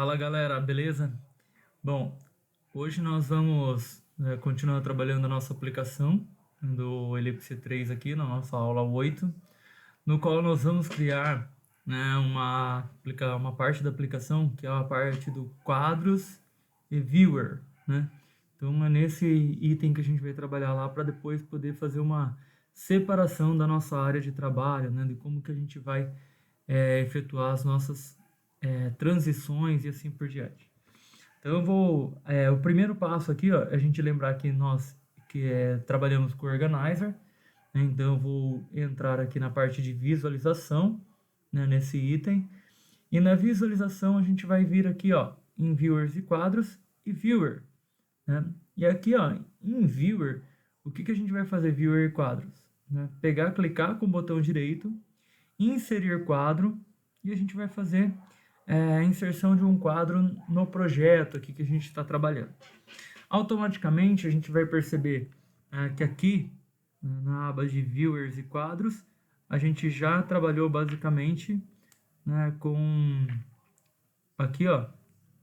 Fala galera, beleza? Bom, hoje nós vamos continuar trabalhando a nossa aplicação do Ellipse 3 aqui na nossa aula 8, no qual nós vamos criar uma parte da aplicação que é a parte do quadros e viewer, né? Então é nesse item que a gente vai trabalhar lá para depois poder fazer uma separação da nossa área de trabalho, né? De como que a gente vai efetuar as nossas transições e assim por diante. Então eu vou, o primeiro passo aqui, ó, é a gente lembrar que nós trabalhamos com o Organizer, né? Então eu vou entrar aqui na parte de visualização, né, nesse item, e na visualização a gente vai vir aqui, ó, em Viewers e Quadros e Viewer, né? E aqui, ó, em Viewer, o que a gente vai fazer Viewer e Quadros? Né? Pegar, clicar com o botão direito, inserir quadro, e a gente vai fazer a inserção de um quadro no projeto aqui que a gente está trabalhando. Automaticamente a gente vai perceber que aqui, na aba de Viewers e Quadros, a gente já trabalhou basicamente, né, com aqui, ó,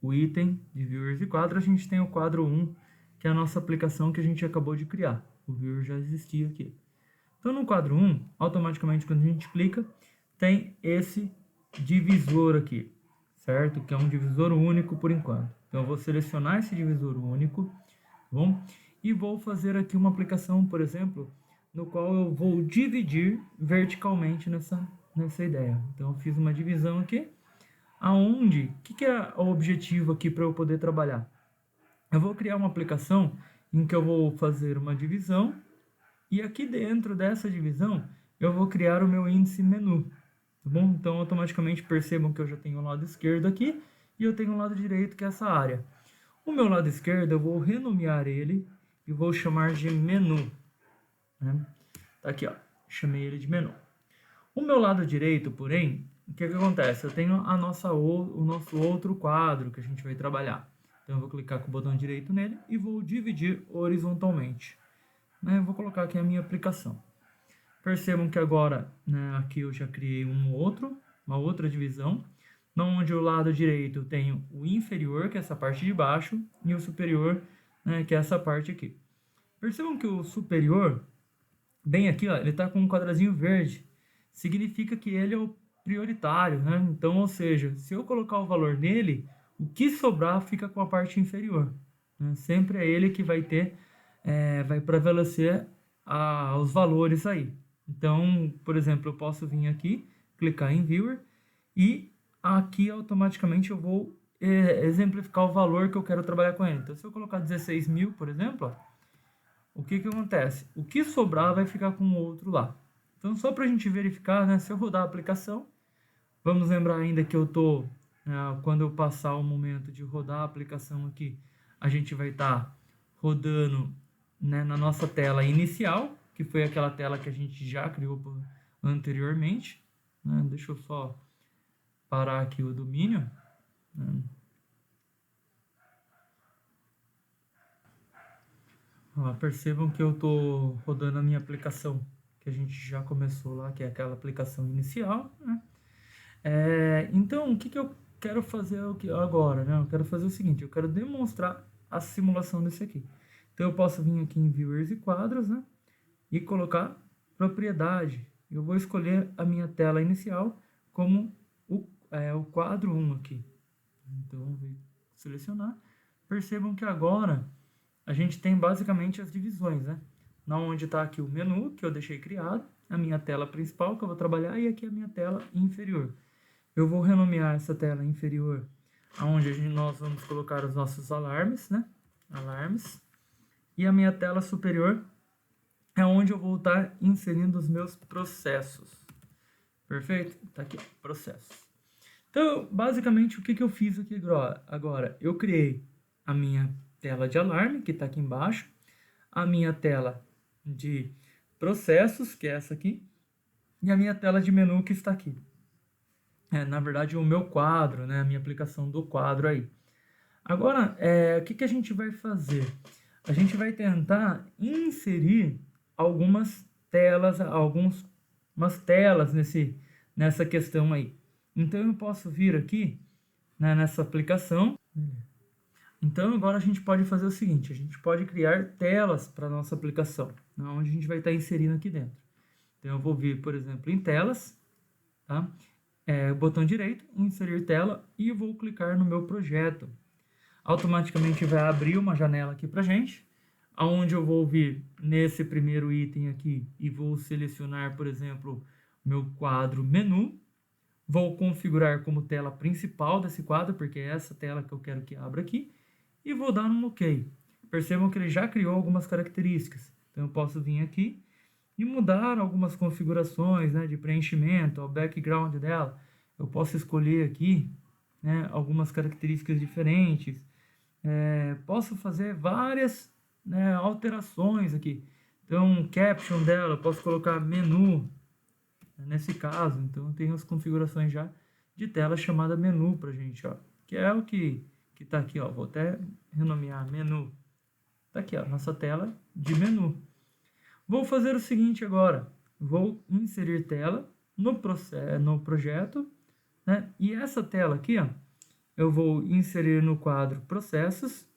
o item de Viewers e Quadros. A gente tem o quadro 1, que é a nossa aplicação que a gente acabou de criar. O Viewer já existia aqui. Então, no quadro 1, automaticamente, quando a gente clica, tem esse divisor aqui, certo? Que é um divisor único por enquanto. Então, eu vou selecionar esse divisor único, tá bom? E vou fazer aqui uma aplicação, por exemplo, no qual eu vou dividir verticalmente nessa ideia. Então, eu fiz uma divisão aqui, aonde, o que é o objetivo aqui para eu poder trabalhar? Eu vou criar uma aplicação em que eu vou fazer uma divisão, e aqui dentro dessa divisão, eu vou criar o meu índice menu, tá bom? Então, automaticamente percebam que eu já tenho o lado esquerdo aqui e eu tenho o lado direito, que é essa área. O meu lado esquerdo, eu vou renomear ele e vou chamar de menu, né? Tá aqui, ó, chamei ele de menu. O meu lado direito, porém, o que acontece? Eu tenho o nosso outro quadro que a gente vai trabalhar. Então, eu vou clicar com o botão direito nele e vou dividir horizontalmente. Eu vou colocar aqui a minha aplicação. Percebam que agora, né, aqui eu já criei uma outra divisão, onde o lado direito eu tenho o inferior, que é essa parte de baixo, e o superior, né, que é essa parte aqui. Percebam que o superior, bem aqui, ó, ele está com um quadradinho verde. Significa que ele é o prioritário, né? Então, ou seja, se eu colocar o valor nele, o que sobrar fica com a parte inferior, né? Sempre é ele que vai vai prevalecer os valores aí. Então, por exemplo, eu posso vir aqui, clicar em Viewer e aqui automaticamente eu vou exemplificar o valor que eu quero trabalhar com ele. Então, se eu colocar 16 mil, por exemplo, ó, o que acontece? O que sobrar vai ficar com o outro lá. Então, só para a gente verificar, né, se eu rodar a aplicação, vamos lembrar ainda que quando eu passar o momento de rodar a aplicação aqui, a gente vai estar rodando, né, na nossa tela inicial, que foi aquela tela que a gente já criou anteriormente, né? Deixa eu só parar aqui o domínio, né? Percebam que eu estou rodando a minha aplicação, que a gente já começou lá, que é aquela aplicação inicial, né? Então, o que eu quero fazer agora, né? Eu quero fazer o seguinte, eu quero demonstrar a simulação desse aqui. Então, eu posso vir aqui em Viewers e Quadros, né? E colocar propriedade. Eu vou escolher a minha tela inicial como o quadro 1 aqui. Então, eu vou selecionar. Percebam que agora a gente tem basicamente as divisões, né? Onde está aqui o menu, que eu deixei criado, a minha tela principal, que eu vou trabalhar, e aqui a minha tela inferior. Eu vou renomear essa tela inferior, onde nós vamos colocar os nossos alarmes, né? Alarmes. E a minha tela superior é onde eu vou estar inserindo os meus processos. Perfeito? Tá aqui, ó, processos. Então, basicamente, o que eu fiz aqui agora? Eu criei a minha tela de alarme, que está aqui embaixo, a minha tela de processos, que é essa aqui, e a minha tela de menu, que está aqui. Na verdade, o meu quadro, né, a minha aplicação do quadro aí. Agora, o que a gente vai fazer? A gente vai tentar inserir algumas telas, umas telas nessa questão aí. Então, eu posso vir aqui né, nessa aplicação. Então, agora a gente pode fazer o seguinte, a gente pode criar telas para a nossa aplicação, né, onde a gente vai estar inserindo aqui dentro. Então, eu vou vir, por exemplo, em telas, tá? Botão direito, inserir tela, e vou clicar no meu projeto. Automaticamente vai abrir uma janela aqui para gente, onde eu vou vir nesse primeiro item aqui e vou selecionar, por exemplo, meu quadro menu. Vou configurar como tela principal desse quadro, porque é essa tela que eu quero que abra aqui, e vou dar um OK. Percebam que ele já criou algumas características. Então eu posso vir aqui e mudar algumas configurações, né, de preenchimento, o background dela. Eu posso escolher aqui, né, algumas características diferentes. Posso fazer várias, né, alterações aqui. Então, caption dela, eu posso colocar menu, né, nesse caso. Então, eu tenho as configurações já de tela chamada menu pra gente, ó, que é o que tá aqui, ó. Vou até renomear menu. Tá aqui, ó, nossa tela de menu. Vou fazer o seguinte agora, vou inserir tela no projeto, né? E essa tela aqui, ó, eu vou inserir no quadro processos,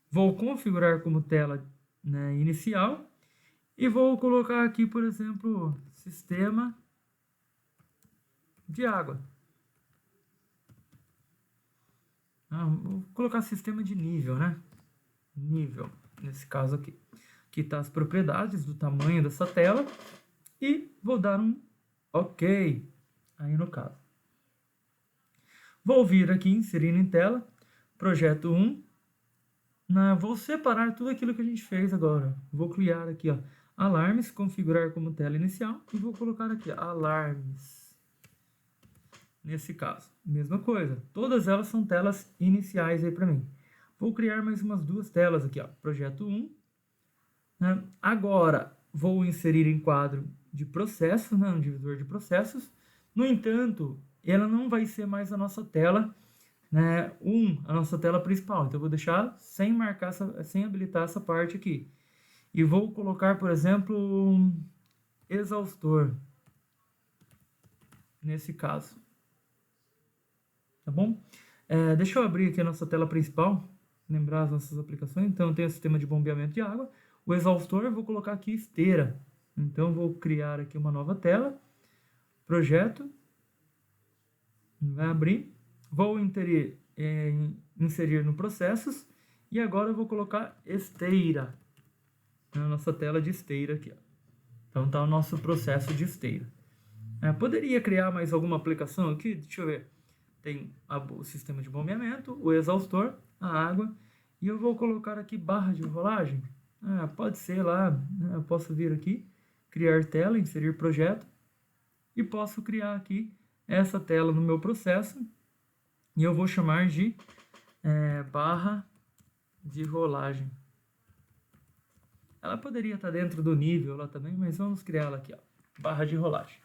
vou configurar como tela, né, inicial, e vou colocar aqui, por exemplo, sistema de água. Vou colocar sistema de nível, né? Nível, nesse caso aqui. Aqui está as propriedades do tamanho dessa tela e vou dar um OK aí no caso. Vou vir aqui inserindo em tela, projeto 1, vou separar tudo aquilo que a gente fez agora. Vou criar aqui, ó, alarmes, configurar como tela inicial e vou colocar aqui, ó, alarmes. Nesse caso, mesma coisa. Todas elas são telas iniciais aí para mim. Vou criar mais umas duas telas aqui, ó, projeto 1. Né? Agora, vou inserir em quadro de processos, né, um divisor de processos. No entanto, ela não vai ser mais a nossa tela, né, a nossa tela principal. Então, eu vou deixar sem marcar, sem habilitar essa parte aqui. E vou colocar, por exemplo, um exaustor, nesse caso. Tá bom? Deixa eu abrir aqui a nossa tela principal, lembrar as nossas aplicações. Então, tem o sistema de bombeamento de água. O exaustor, eu vou colocar aqui esteira. Então, vou criar aqui uma nova tela. Projeto. Vai abrir. Vou inserir no processos. E agora eu vou colocar esteira. Na nossa tela de esteira aqui, ó. Então, está o nosso processo de esteira. Poderia criar mais alguma aplicação aqui? Deixa eu ver. Tem o sistema de bombeamento, o exaustor, a água, e eu vou colocar aqui barra de rolagem. Pode ser lá, né? Eu posso vir aqui, criar tela, inserir projeto, e posso criar aqui essa tela no meu processo, e eu vou chamar de barra de rolagem. Ela poderia estar dentro do nível lá também, mas vamos criar ela aqui, ó, barra de rolagem.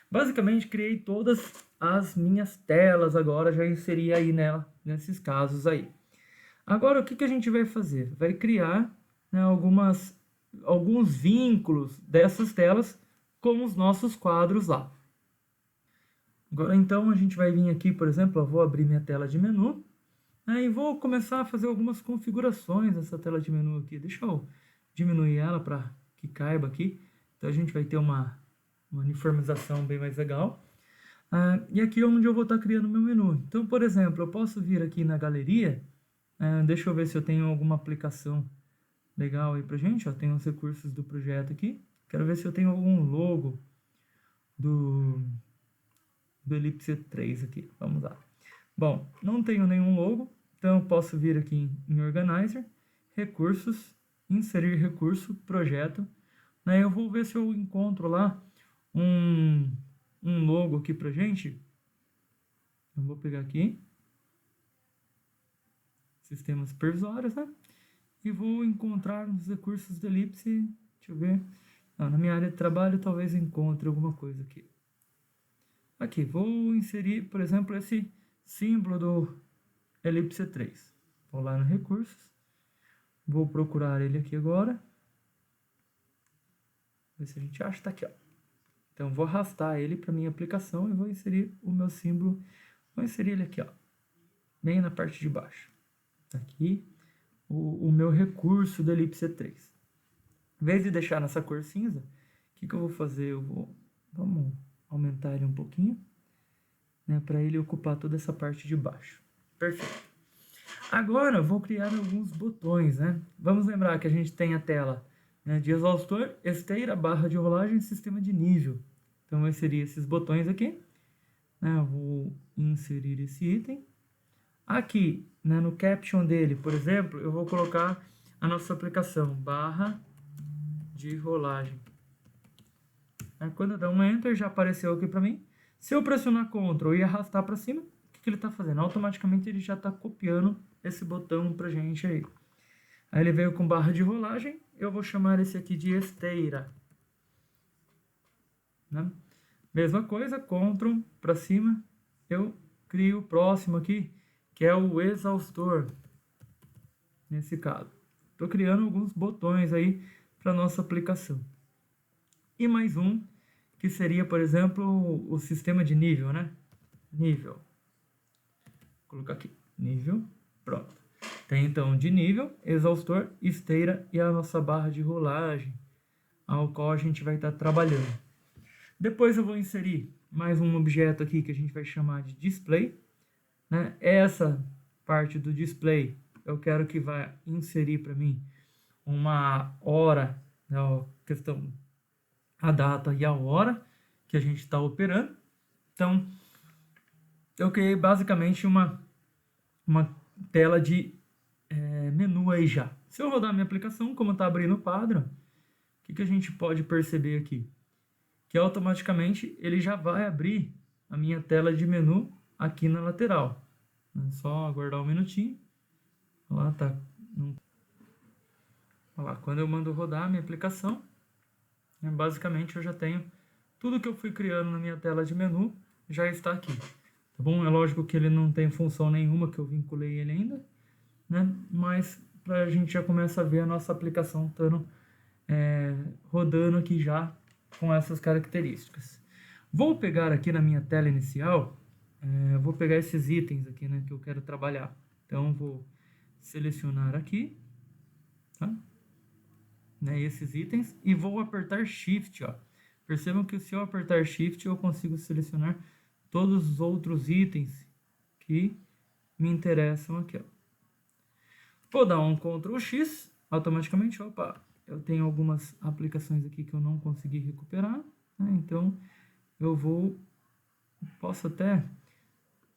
Basicamente, criei todas as minhas telas agora, já inseri aí nela, nesses casos aí. Agora, o que a gente vai fazer? Vai criar, né, alguns vínculos dessas telas com os nossos quadros lá. Agora, então, a gente vai vir aqui, por exemplo, eu vou abrir minha tela de menu, né, e vou começar a fazer algumas configurações dessa tela de menu aqui. Deixa eu diminuir ela para que caiba aqui. Então, a gente vai ter uma uniformização bem mais legal. E aqui é onde eu vou estar criando meu menu. Então, por exemplo, eu posso vir aqui na galeria. Deixa eu ver se eu tenho alguma aplicação legal aí pra gente. Tem os recursos do projeto aqui. Quero ver se eu tenho algum logo do Elipse 3 aqui. Vamos lá. Bom, não tenho nenhum logo. Então, eu posso vir aqui em Organizer, Recursos, Inserir Recurso, Projeto. Eu vou ver se eu encontro lá um logo aqui pra gente. Eu vou pegar aqui sistemas supervisórios, né? E vou encontrar nos recursos da Elipse. Deixa eu ver. Na minha área de trabalho talvez encontre alguma coisa aqui. Aqui, vou inserir, por exemplo, esse símbolo do Elipse 3. Vou lá no recursos. Vou procurar ele aqui agora. Ver se a gente acha. Tá aqui, ó. Então, vou arrastar ele para minha aplicação e vou inserir o meu símbolo. Vou inserir ele aqui, ó. bem na parte de baixo. Tá aqui o meu recurso da elipse 3. Em vez de deixar nessa cor cinza, o que eu vou fazer? Vamos aumentar ele um pouquinho, né, para ele ocupar toda essa parte de baixo. Perfeito. Agora eu vou criar alguns botões, né? Vamos lembrar que a gente tem a tela, né, de exaustor, esteira, barra de rolagem e sistema de nível. Então eu inseri esses botões aqui, né? Eu vou inserir esse item. Aqui, né, no caption dele, por exemplo, eu vou colocar a nossa aplicação, barra de rolagem. Quando eu der um Enter, já apareceu aqui para mim. Se eu pressionar Ctrl e arrastar para cima, o que ele está fazendo? Automaticamente ele já está copiando esse botão para gente aí. Aí ele veio com barra de rolagem, eu vou chamar esse aqui de esteira. Né? Mesma coisa, Ctrl para cima, eu crio o próximo aqui, que é o exaustor. Nesse caso, estou criando alguns botões aí para nossa aplicação. E mais um, que seria, por exemplo, o sistema de nível, né? Nível. Vou colocar aqui, nível, pronto. Tem então de nível, exaustor, esteira e a nossa barra de rolagem, ao qual a gente vai estar trabalhando. Depois eu vou inserir mais um objeto aqui que a gente vai chamar de display, né? Essa parte do display eu quero que vá inserir para mim uma hora, né, questão, a data e a hora que a gente está operando. Então, eu criei basicamente uma tela de menu aí já. Se eu rodar minha aplicação, como está abrindo o quadro, o que a gente pode perceber aqui? Que automaticamente ele já vai abrir a minha tela de menu aqui na lateral. É só aguardar um minutinho. Olha lá, tá. Olha lá, quando eu mando rodar a minha aplicação, basicamente eu já tenho tudo que eu fui criando na minha tela de menu já está aqui. Tá bom? É lógico que ele não tem função nenhuma, que eu vinculei ele ainda, né? Mas a gente já começa a ver a nossa aplicação estando rodando aqui já com essas características. Vou pegar aqui na minha tela inicial, vou pegar esses itens aqui, né, que eu quero trabalhar. Então vou selecionar aqui, tá? Né, esses itens, e vou apertar Shift, ó. Percebam que se eu apertar Shift eu consigo selecionar todos os outros itens que me interessam aqui, ó. Vou dar um Ctrl X, automaticamente, opa, eu tenho algumas aplicações aqui que eu não consegui recuperar, né? Então eu posso até,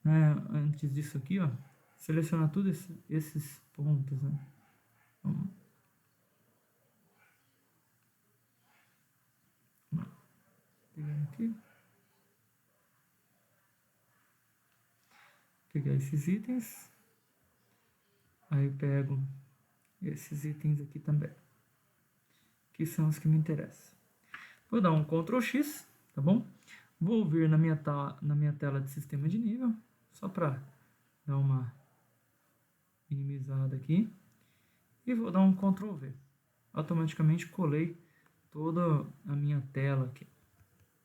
né, antes disso aqui, ó, selecionar todos esses pontos, né? Vamos pegar aqui, pegar esses itens, aí pego esses itens aqui também, que são os que me interessam. Vou dar um Ctrl X, tá bom? Vou vir na minha tela de sistema de nível, só para dar uma minimizada aqui, e vou dar um Ctrl V. Automaticamente colei toda a minha tela aqui.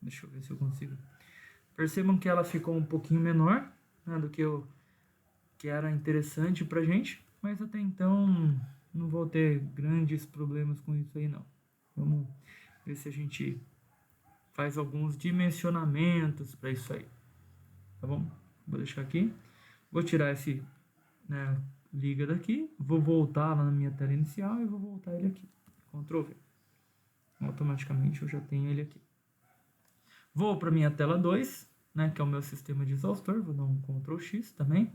Deixa eu ver se eu consigo. Percebam que ela ficou um pouquinho menor, né, do que era interessante pra gente, mas até então não vou ter grandes problemas com isso aí não. Vamos ver se a gente faz alguns dimensionamentos para isso aí, tá bom? Vou deixar aqui, vou tirar esse, né, liga daqui, vou voltar lá na minha tela inicial e vou voltar ele aqui, Ctrl V. Automaticamente eu já tenho ele aqui. Vou para minha tela 2, né, que é o meu sistema de exaustor, vou dar um Ctrl X também,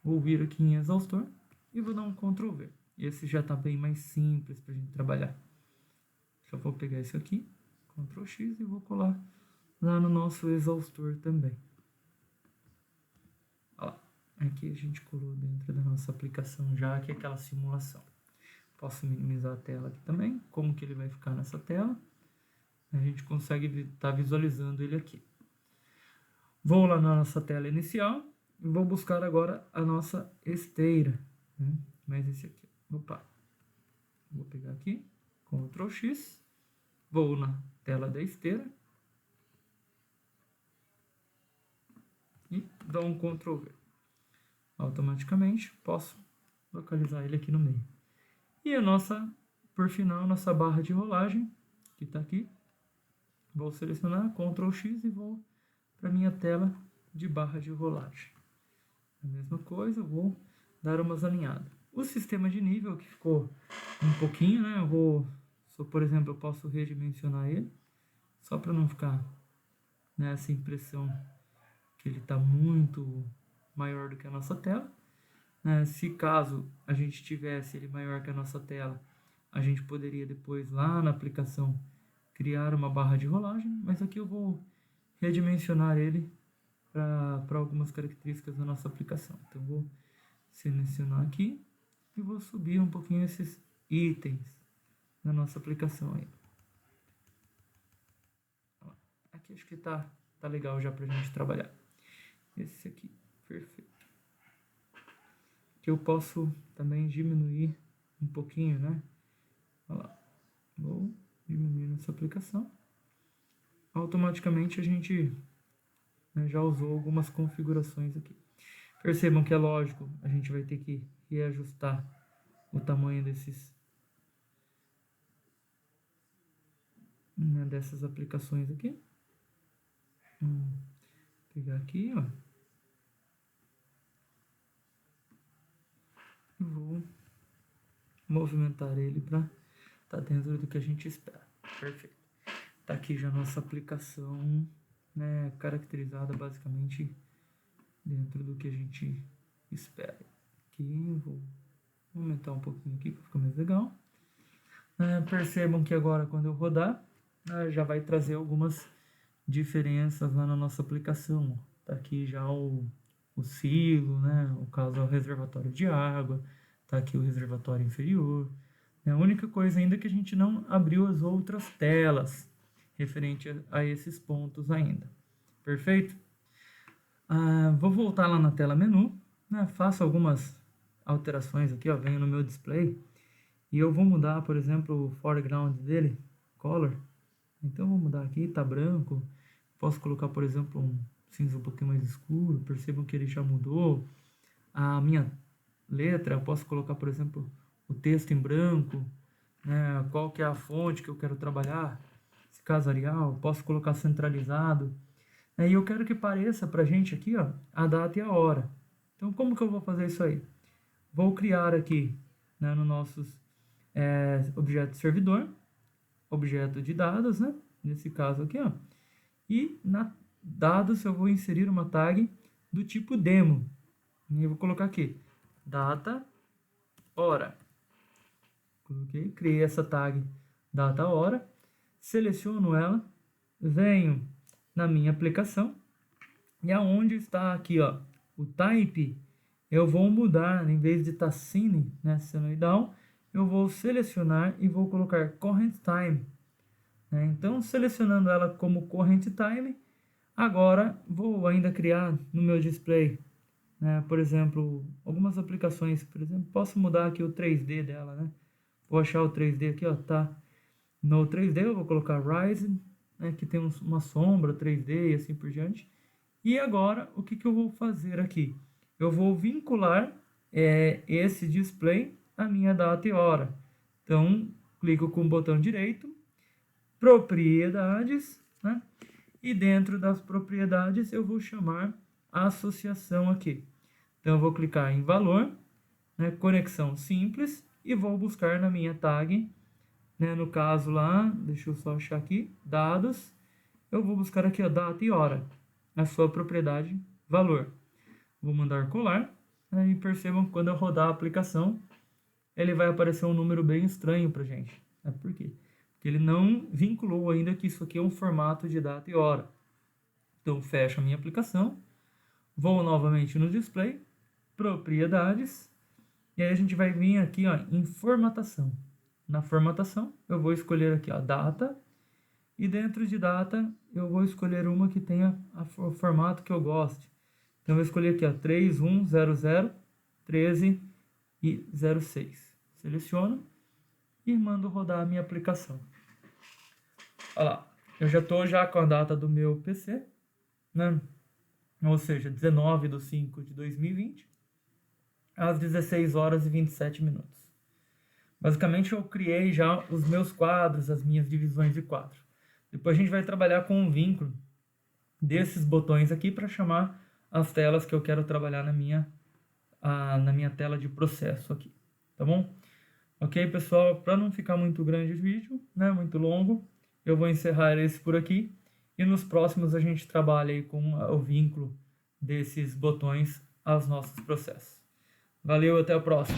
vou vir aqui em exaustor e vou dar um Ctrl V. Esse já está bem mais simples para a gente trabalhar. Só vou pegar esse aqui, Ctrl X, e vou colar lá no nosso exaustor também. Olha lá, aqui a gente colou dentro da nossa aplicação já, que é aquela simulação. Posso minimizar a tela aqui também, como que ele vai ficar nessa tela. A gente consegue estar visualizando ele aqui. Vou lá na nossa tela inicial e vou buscar agora a nossa esteira, né? Mas esse aqui, opa, vou pegar aqui, Ctrl X, vou na tela da esteira e dou um Ctrl V. automaticamente posso localizar ele aqui no meio. E a nossa, por final, nossa barra de rolagem, que está aqui. Vou selecionar Ctrl X e vou para minha tela de barra de rolagem. A mesma coisa, vou dar umas alinhadas. O sistema de nível que ficou um pouquinho, né? Por exemplo, eu posso redimensionar ele, só para não ficar nessa impressão que ele está muito maior do que a nossa tela. Se caso a gente tivesse ele maior que a nossa tela, a gente poderia depois lá na aplicação criar uma barra de rolagem, mas aqui eu vou redimensionar ele para algumas características da nossa aplicação. Então vou selecionar aqui e vou subir um pouquinho esses itens na nossa aplicação aí. Aqui acho que tá legal já para a gente trabalhar. Esse aqui, perfeito. Que eu posso também diminuir um pouquinho, né? Olha lá. Vou diminuir nessa aplicação. Automaticamente a gente já usou algumas configurações aqui. Percebam que é lógico, a gente vai ter que reajustar o tamanho dessas aplicações aqui. Vou pegar aqui, ó. E vou movimentar ele para estar dentro do que a gente espera. Perfeito. Tá aqui já a nossa aplicação, né, caracterizada basicamente dentro do que a gente espera. Aqui, vou aumentar um pouquinho aqui para ficar mais legal. Percebam que agora quando eu rodar, já vai trazer algumas diferenças lá na nossa aplicação. Tá aqui já o silo, né? O caso é o reservatório de água, tá aqui o reservatório inferior. A única coisa ainda é que a gente não abriu as outras telas referente a esses pontos ainda. Perfeito? Vou voltar lá na tela menu, né? Faço algumas alterações aqui, ó, venho no meu display e eu vou mudar, por exemplo, o foreground dele, color. Então eu vou mudar aqui, tá branco. Posso colocar, por exemplo, um cinza um pouquinho mais escuro. Percebam que ele já mudou. A minha letra, eu posso colocar, por exemplo, o texto em branco, né? Qual que é a fonte que eu quero trabalhar. Se caso Arial, posso colocar centralizado. E eu quero que pareça pra gente aqui, ó, a data e a hora. Então, como que eu vou fazer isso aí? Vou criar aqui, né, no nossos objeto servidor, objeto de dados, né? Nesse caso aqui, ó. E na dados eu vou inserir uma tag do tipo demo. E eu vou colocar aqui, data, hora. Coloquei, criei essa tag data, hora. Seleciono ela, venho na minha aplicação e aonde está aqui, ó, o type, eu vou mudar, em vez de estar scene, né, senoidal, eu vou selecionar e vou colocar current time, né? Então, selecionando ela como current time, agora vou ainda criar no meu display, né, por exemplo, algumas aplicações, por exemplo, posso mudar aqui o 3D dela, né? Vou achar o 3D aqui, ó, tá no 3D, eu vou colocar Rise, né, que tem uma sombra 3D e assim por diante. E agora, o que eu vou fazer aqui? Eu vou vincular esse display à minha data e hora. Então, clico com o botão direito, propriedades, né? E dentro das propriedades eu vou chamar a associação aqui. Então, eu vou clicar em valor, né, conexão simples, e vou buscar na minha tag, né, no caso lá, deixa eu só achar aqui, dados, eu vou buscar aqui a data e hora, a sua propriedade valor. Vou mandar colar, né, e percebam que quando eu rodar a aplicação, ele vai aparecer um número bem estranho para gente. Por quê? Porque ele não vinculou ainda que isso aqui é um formato de data e hora. Então, fecho a minha aplicação, vou novamente no display, propriedades, e aí a gente vai vir aqui, ó, em formatação. Na formatação, eu vou escolher aqui a data, e dentro de data, eu vou escolher uma que tenha o formato que eu goste. Então, eu vou escolher aqui, ó, 310013 e 06. Seleciono e mando rodar a minha aplicação. Olha lá, eu já estou com a data do meu PC, né? Ou seja, 19/5/2020. às 16 horas e 27 minutos. Basicamente, eu criei já os meus quadros, as minhas divisões de quadro. Depois a gente vai trabalhar com um vínculo desses botões aqui para chamar as telas que eu quero trabalhar na minha tela de processo aqui, tá bom? Ok, pessoal, para não ficar muito grande o vídeo, né, muito longo, eu vou encerrar esse por aqui e nos próximos a gente trabalha aí com o vínculo desses botões aos nossos processos. Valeu, até a próxima!